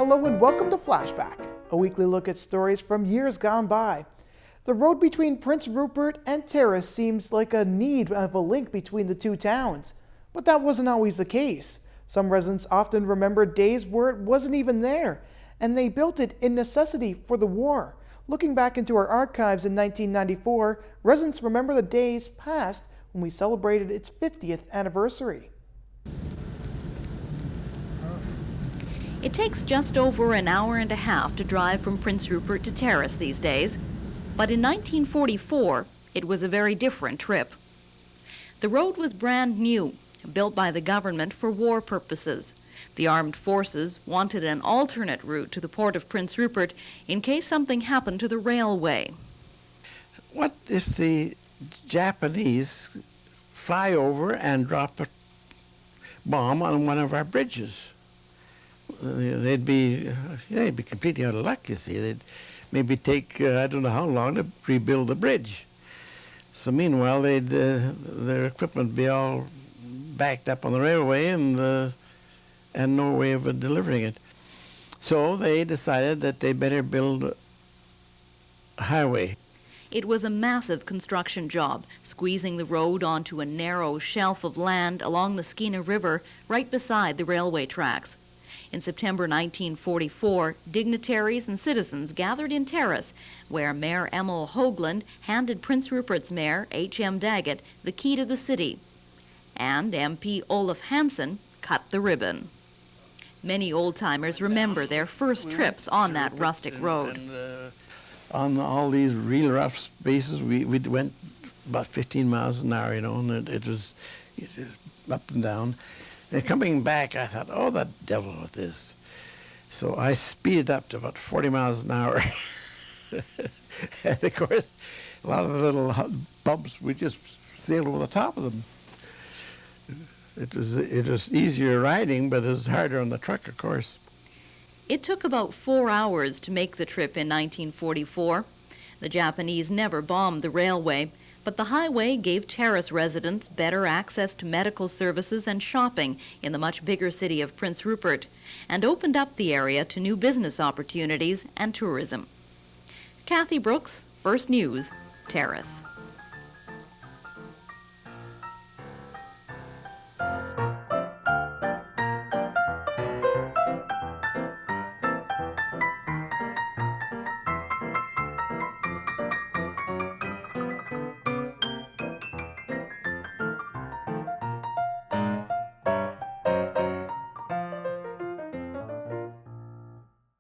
Hello and welcome to Flashback, a weekly look at stories from years gone by. The road between Prince Rupert and Terrace seems like a need of a link between the two towns, but that wasn't always the case. Some residents often remember days where it wasn't even there, and they built it in necessity for the war. Looking back into our archives in 1994, residents remember the days past when we celebrated its 50th anniversary. It takes just over an hour and a half to drive from Prince Rupert to Terrace these days, but in 1944 it was a very different trip. The road was brand new, built by the government for war purposes. The armed forces wanted an alternate route to the port of Prince Rupert in case something happened to the railway. What if the Japanese fly over and drop a bomb on one of our bridges? They'd be completely out of luck, you see. They'd maybe take, I don't know how long to rebuild the bridge. So meanwhile, their equipment would be all backed up on the railway and no way of delivering it. So they decided that they better build a highway. It was a massive construction job, squeezing the road onto a narrow shelf of land along the Skeena River right beside the railway tracks. In September 1944, dignitaries and citizens gathered in Terrace, where Mayor Emil Hoagland handed Prince Rupert's mayor, H.M. Daggett, the key to the city. And MP Olaf Hansen cut the ribbon. Many old-timers remember their first trips on that rustic road. On all these real rough spaces, we went about 15 miles an hour, you know, and it was up and down. And coming back, I thought, oh, the devil with this. So I speeded up to about 40 miles an hour. And of course, a lot of the little bumps, we just sailed over the top of them. It was easier riding, but it was harder on the truck, of course. It took about 4 hours to make the trip in 1944. The Japanese never bombed the railway, but the highway gave Terrace residents better access to medical services and shopping in the much bigger city of Prince Rupert, and opened up the area to new business opportunities and tourism. Kathy Brookes, First News, Terrace.